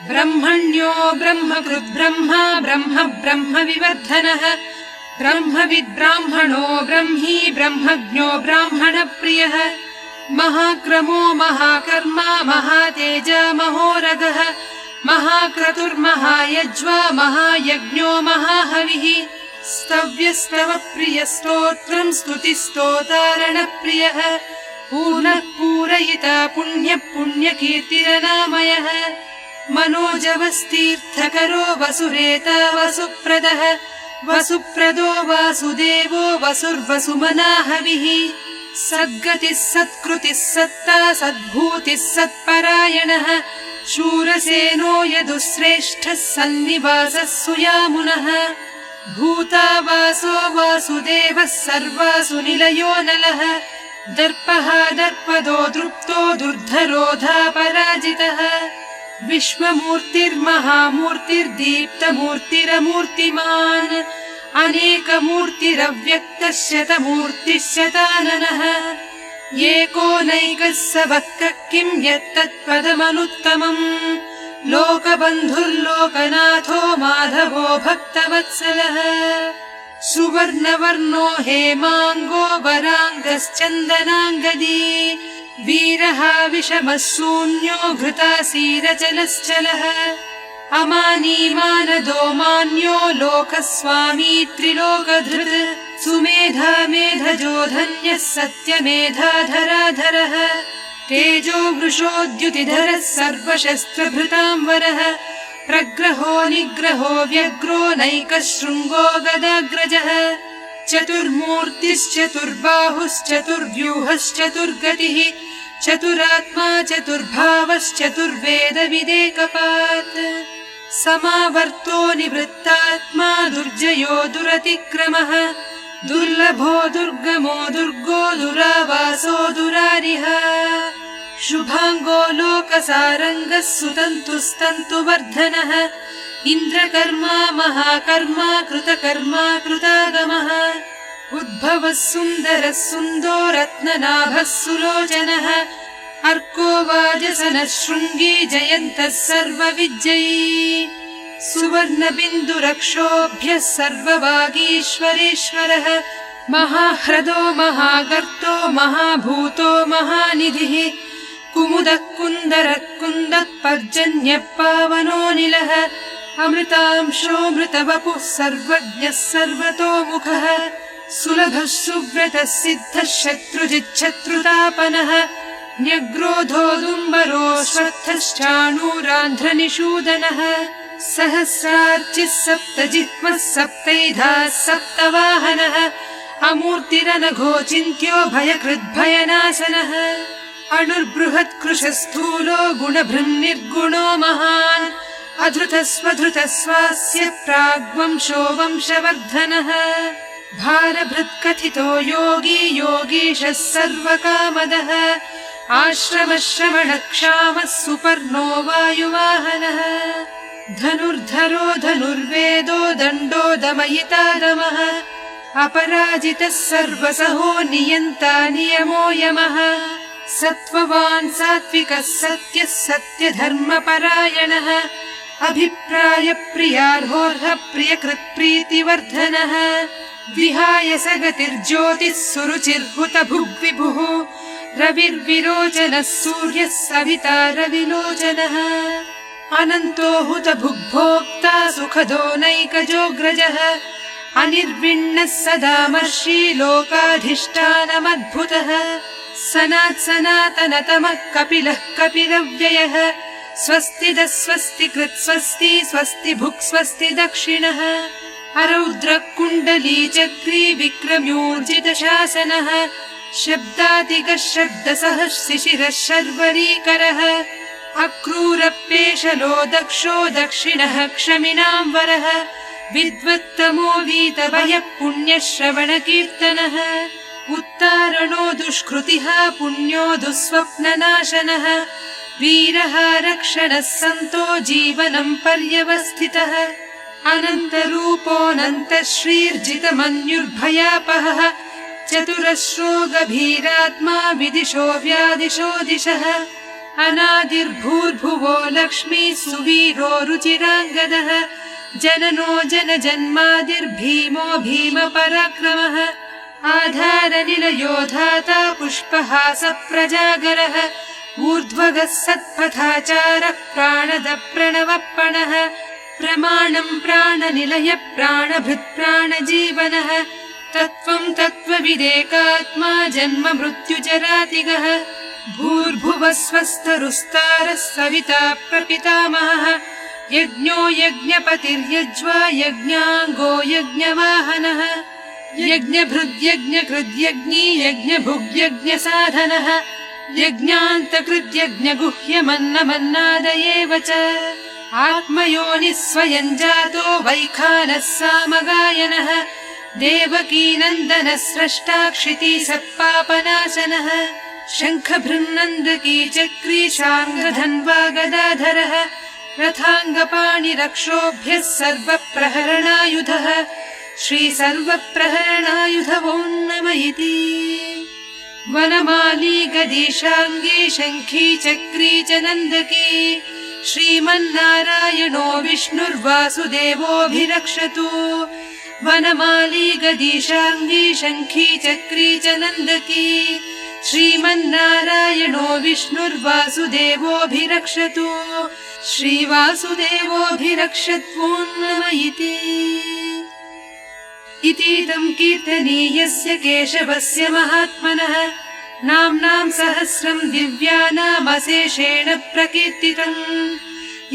ब्रह्मण्यो ब्रह्मकृद्ब्रह्मा ब्रह्म ब्रह्म विवर्धनः ब्रह्मविद्ब्राह्मणो ब्रह्मी ब्रह्मज्ञो ब्राह्मणप्रियः महाक्रमो महाकर्मा महातेजा महोरगः महाक्रतुर्महायज्वा महायज्ञो महाहविः स्तव्यस्तव प्रियस्तोत्रम् स्तुतिस्तोतारणप्रियः पूर्णः पूरयिता पुण्यः पुण्यकीर्तिरनामयः मनोजवस्तीर्थकरो वसुरेता वसुप्रदः वसुप्रदो वासुदेवो वसुर्वसुमनाहविः सद्गतिः सत्कृतिः सत्ता सद्भूतिः सत्परायणः शूरसेनो यदुश्रेष्ठः सन्निवासः सुयामुनः भूतावासो वासुदेवः सर्वासु निलयो नलः दर्पः दर्पदो दृप्तो दुर्धरोधापराजितः विश्वमूर्तिर्महामूर्तिर्दीप्तमूर्तिरमूर्तिमान् अनेकमूर्तिरव्यक्तः शतमूर्तिः शताननः एकोनैकः स वक्कः किं यत्तत्पदमनुत्तमम् लोकबन्धुर्लोकनाथो माधवो भक्तवत्सलः सुवर्णवर्णो हेमाङ्गो वराङ्गश्चन्दनाङ्गदी वीरः विषमः शून्यो घृतासीरचलश्चलः अमानीमानदो मान्यो लोकस्वामी त्रिलोकधृत् सुमेधा मेधजो धन्यः सत्यमेधाधराधरः तेजो वृषोद्युतिधरः सर्वशस्त्रभृताम्बरः प्रग्रहो निग्रहो व्यग्रो नैकः शृङ्गो गदाग्रजः चतुर्मूर्तिश्चतुर्बाहुश्चतुर्व्यूहश्चतुर्गतिः चतुरात्मा चतुर्भावश्चतुर्वेदविदेकपात् समावर्तो निवृत्तात्मा दुर्जयो दुरतिक्रमः दुर्लभो दुर्गमो दुर्गो दुरावासो दुरारिः शुभाङ्गो लोकसारङ्गः सुतन्तुस्तन्तुवर्धनः इन्द्रकर्मा महाकर्मा कृतकर्मा कृतागमः उद्भवः सुन्दरः सुन्दो रत्ननाभः सुलोचनः अर्को वाजसनः शृङ्गी जयन्तः सर्वविजयी सुवर्णबिन्दुरक्षोभ्यः सर्ववागीश्वरेश्वरः महाह्रदो महागर्तो महाभूतो महानिधिः कुमुदः कुन्दरः कुन्दः पर्जन्यः पावनोऽनिलः अमृतांशोऽमृतवपुः सर्वज्ञः सर्वतोमुखः सुलभः सुव्रतः सिद्धः शत्रुजिच्छत्रुतापनः न्यग्रोधोदुम्बरोऽश्वत्थश्चाणूरान्ध्रनिषूदनः सहस्रार्चिः सप्तजिह्वः सप्तैधाः सप्तवाहनः अमूर्तिरनघोचिन्त्यो भयकृद्भयनाशनः अणुर्बृहत्कृशस्थूलो गुणभृन्निर्गुणो महान् अधृतस्वधृतस्वास्य प्राग्वंशो वंशवर्धनः भारभृत्कथितो योगी योगीशः सर्वकामदः आश्रमश्रवणक्षामः सुपर्णो वायुवाहनः धनुर्धरो धनुर्वेदो दण्डो दमयिता दमः अपराजितः सर्वसहो नियन्ता नियमो यमः सत्त्ववान् सात्विकः सत्यः सत्यधर्मपरायणः अभिप्रायप्रियार्होर्ह प्रियकृत्प्रीतिवर्धनः विहाय स गतिर्ज्योतिः सुरुचिर्हुत भुग्विभुः रविर्विरोचनः सूर्यः सविता रविलोचनः अनन्तो हुत भुग्भोक्ता सुखदो नैकजोऽग्रजः अनिर्विण्णः सदामर्षि लोकाधिष्ठानमद्भुतः सनातनतमः कपिलः कपिलव्ययः स्वस्तिदः स्वस्तिकृत् स्वस्ति स्वस्ति भुक् स्वस्ति दक्षिणः अरौद्रः कुण्डली चक्री विक्रम्योर्जितशासनः शब्दादिगः शब्दसः शिशिरः शर्वरीकरः अक्रूरपेशलो दक्षो दक्षिणः क्षमिणां वरः विद्वत्तमो वीतभयः पुण्यश्रवणकीर्तनः उत्तारणो दुष्कृतिः पुण्यो दुःस्वप्ननाशनः वीरः रक्षणः सन्तो जीवनं पर्यवस्थितः अनन्तरूपोऽनन्तः श्रीर्जितमन्युर्भयापहः चतुरश्रो गभीरात्मा विदिशो व्यादिशो दिशः अनादिर्भूर्भुवो लक्ष्मी सुवीरो रुचिराङ्गदः जननो जनजन्मादिर्भीमो भीमपराक्रमः आधारनिलयो धाता पुष्पहासप्रजागरः ऊर्ध्वगः सत्पथाचारः प्राणदप्रणवप्पणः प्रमाणं प्राणनिलय प्राणभृत्प्राणजीवनः तत्त्वं तत्त्वविदेकात्मा जन्म मृत्युजरातिगः भूर्भुवः स्वस्तरुस्तारः सविता प्रपितामहः यज्ञो यज्ञपतिर्यज्वा यज्ञाङ्गो यज्ञवाहनः यज्ञभृद्यज्ञकृद्यज्ञी यज्ञभुग्यज्ञसाधनः यज्ञान्तकृद्यज्ञगुह्यमन्नमन्नादयेव च आत्मयोनिः स्वयं जातो वैखानः सामगायनः देवकीनन्दनः स्रष्टा क्षितिसत्पापनाशनः शङ्खभृन्नन्दकी चक्री शार्ङ्गधन्वा गदाधरः रथाङ्गपाणिरक्षोभ्यः सर्वप्रहरणायुधः श्रीसर्वप्रहरणायुध वो नम इति वनमाली गदीशाङ्गी शङ्खी चक्री च नन्दकी श्रीमन्नारायणो विष्णुर्वासुदेवोऽभिरक्षतु वनमाली गदीशाङ्गी शङ्खी चक्री च नन्दकी श्रीमन्नारायणो विष्णुर्वासुदेवोऽभिरक्षतु श्रीवासुदेवोऽभिरक्षत्वो नम इतीदं कीर्तनीयस्य केशवस्य महात्मनः नाम्नां सहस्रं दिव्यानामशेषेण प्रकीर्तितम्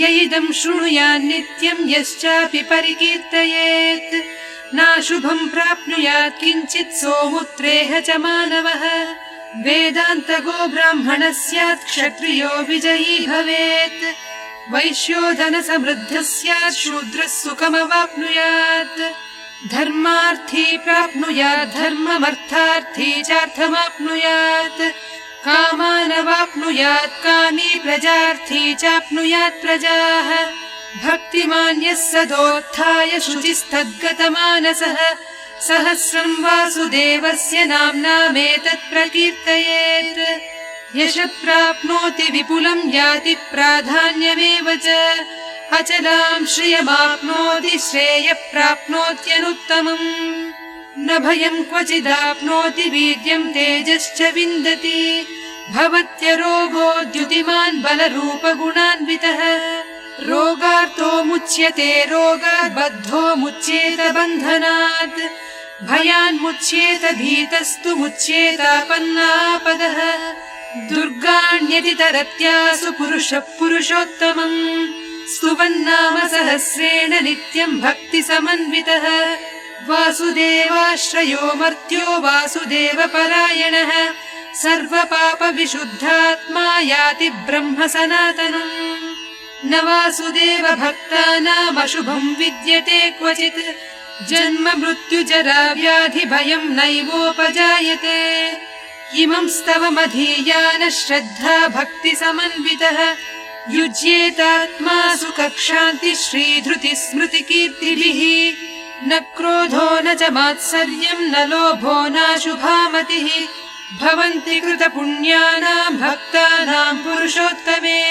य इदं शृणुयान्नित्यं यश्चापि परिकीर्तयेत् नाशुभं प्राप्नुयात् किञ्चित् सोमुत्रेह च मानवः वेदान्तगो ब्राह्मणः स्यात् क्षत्रियो विजयी भवेत् वैश्यो धनसमृद्धः स्यात् शूद्रः सुखमवाप्नुयात् धर्मार्थी प्राप्नुयात् धर्ममर्थार्थी चार्थमाप्नुयात् कामानवाप्नुयात् कामी प्रजार्थी चाप्नुयात् प्रजाः भक्तिमान्यः सदोत्थाय शुचिस्तद्गतमानसः सहस्रं वासुदेवस्य नाम्नामेतत् प्रकीर्तयेत् यशः प्राप्नोति विपुलं याति प्राधान्यमेव च अचलां श्रियमाप्नोति श्रेयः प्राप्नोत्यनुत्तमम् न भयं क्वचिदाप्नोति वीर्यं तेजश्च विन्दति भवत्यरोगो द्युतिमान् बलरूपगुणान्वितः रोगार्तो मुच्यते रोगात् बद्धो मुच्येत बन्धनात् भयान्मुच्येत भीतस्तु मुच्येतापन्नापदः दुर्गाण्यतितरत्यासु पुरुषः पुरुषोत्तमम् स्तुवन्नाम सहस्रेण नित्यं भक्तिसमन्वितः वासुदेवाश्रयो मर्त्यो वासुदेवपरायणः सर्वपापविशुद्धात्मा याति ब्रह्म सनातनम् न वासुदेव भक्तानामशुभं विद्यते क्वचित् जन्म मृत्युजरा व्याधि भयं नैवोपजायते इमं स्तवमधीयान श्रद्धा भक्ति समन्वितः युज्येतात्मा सुखक्षान्ति श्रीधृति स्मृति कीर्तिभिः न क्रोधो न च मात्सर्यं न लोभो नाशुभामतिः भवन्ति कृतपुण्यानां भक्तानां पुरुषोत्तमे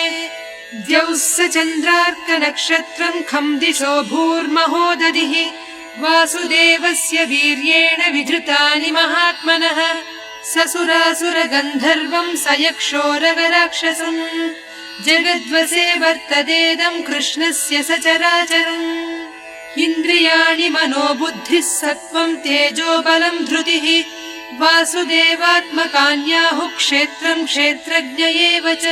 द्यौः स चन्द्रार्कनक्षत्रं खं दिशो भूर्महोदधिः वासुदेवस्य वीर्येण विधृतानि महात्मनः ससुरासुरगन्धर्वं स यक्षोरगराक्षसम् जगद्वसे वर्ततेदं कृष्णस्य सचराचरम् इन्द्रियाणि मनो बुद्धिः सत्त्वं तेजो बलं धृतिः वासुदेवात्मकान्याहुः क्षेत्रं क्षेत्रज्ञ एव च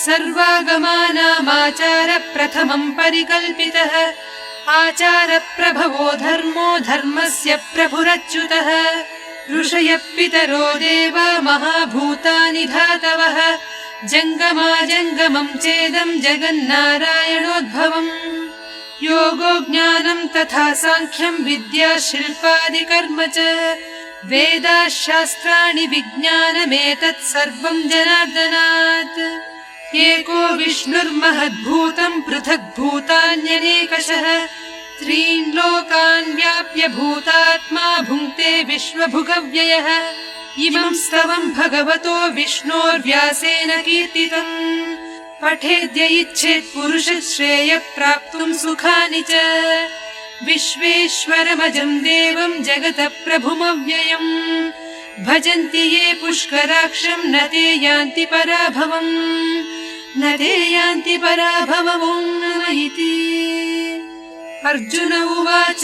सर्वागमानामाचार प्रथमं परिकल्पितः आचार प्रभवो धर्मो धर्मस्य प्रभुरच्युतः ऋषयः पितरो देवा महाभूतानि धातवः जङ्गमाजङ्गमं चेदं जगन्नारायणोद्भवम् योगो ज्ञानं तथा साङ्ख्यं विद्या शिल्पादिकर्म च वेदाः शास्त्राणि विज्ञानमेतत् सर्वं जनार्दनात् एको विष्णुर्महद्भूतं पृथक् भूतान्यनेकशः त्रीन् लोकान् व्याप्य भूतात्मा भुङ्क्ते विश्वभुगव्ययः इमं स्तवं भगवतो विष्णोर्व्यासेन कीर्तितम् पठेद्य इच्छेत् पुरुषः श्रेयः प्राप्तुं सुखानि च विश्वेश्वरमजं देवं जगतः प्रभुमव्ययम् भजन्ति ये पुष्कराक्षं न ते यान्ति पराभवम् न ते यान्ति पराभवम् नमः इति। अर्जुन उवाच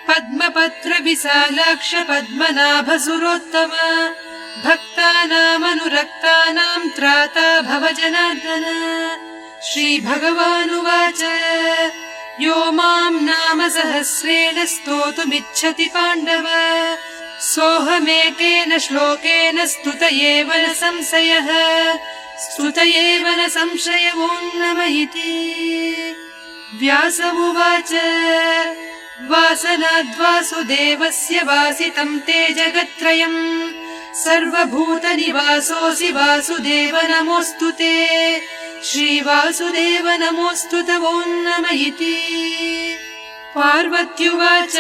पद्मपत्र विशालाक्ष पद्मनाभसुरोत्तम भक्तानामनुरक्तानां त्राता भव जनार्दन। श्रीभगवानुवाच यो मां नाम सहस्रेण स्तोतुमिच्छति पाण्डव सोऽहमेकेन श्लोकेन स्तुत एव न संशयः स्तुत एव न संशयो नमः इति। व्यास उवाच वासनाद्वासुदेवस्य वासितं ते जगत्त्रयम् सर्वभूतनिवासोऽसि वासुदेव नमोऽस्तु ते श्रीवासुदेव नमोऽस्तु तवो नमः इति। पार्वत्युवाच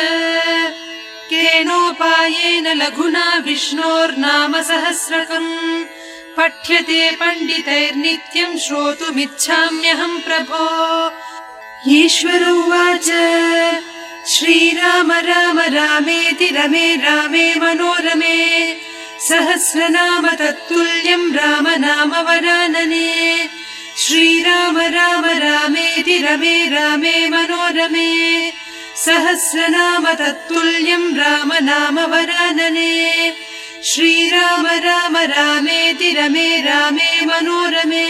केनोपायेन लघुना विष्णोर्नाम सहस्रकम् पठ्यते पण्डितैर्नित्यं श्रोतुमिच्छाम्यहं प्रभो। ईश्वर उवाच श्रीराम राम रामेति रमे रामे मनोरमे सहस्रनाम तत्तुल्यं राम नाम वरानने। श्रीराम राम रामेति रमे रामे मनोरमे सहस्रनाम तत्तुल्यं राम नाम वरानने। श्रीराम राम रामेति रमे रामे मनोरमे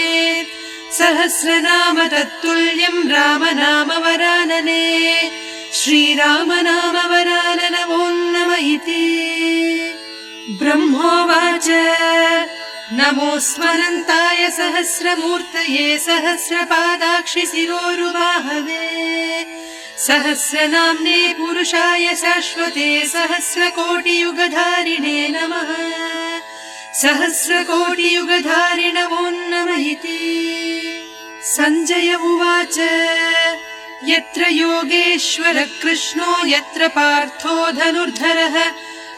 सहस्रनाम तत्तुल्यं राम नाम वरानने। श्रीराम नाम वरानन वो नमः इति। ब्रह्मोवाच नमोऽस्मरन्ताय सहस्रमूर्तये सहस्रपादाक्षि शिरोरुबाहवे सहस्रनाम्ने पुरुषाय शाश्वते सहस्रकोटियुगधारिणे नमः सहस्रकोटियुगधारिण वो नमः इति। सञ्जय उवाच यत्र योगेश्वर कृष्णो यत्र पार्थो धनुर्धरः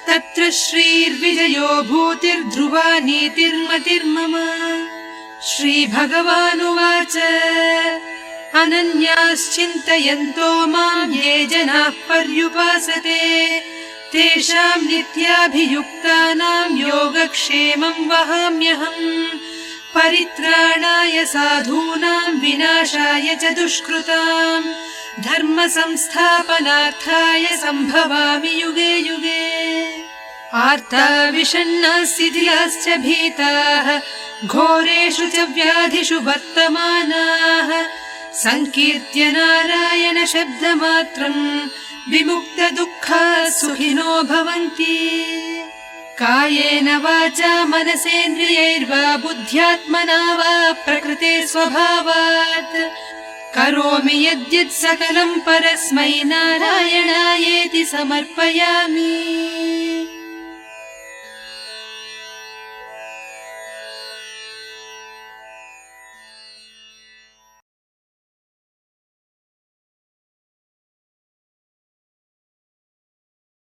तत्र श्रीर्विजयो भूतिर्ध्रुवा नीतिर्मतिर्मम। श्रीभगवानुवाच अनन्याश्चिन्तयन्तो मां ये जनाः पर्युपासते तेषां नित्याभियुक्तानां योगक्षेमं वहाम्यहम् परित्राणाय साधूनां विनाशाय च दुष्कृतां धर्म संस्थापनार्थाय सम्भवामि युगे युगे। आर्ता विषण्णाः शिथिलाश्च भीताः घोरेषु च व्याधिषु वर्तमानाः संकीर्त्य नारायण शब्दमात्रं विमुक्त दुःखाः सुखिनो भवन्ति। कायेन वाचा मनसेन्द्रियैर्वा बुद्ध्यात्मना वा प्रकृते स्वभावात् करोमि यद्यत् सकलं परस्मै नारायणायेति समर्पयामि।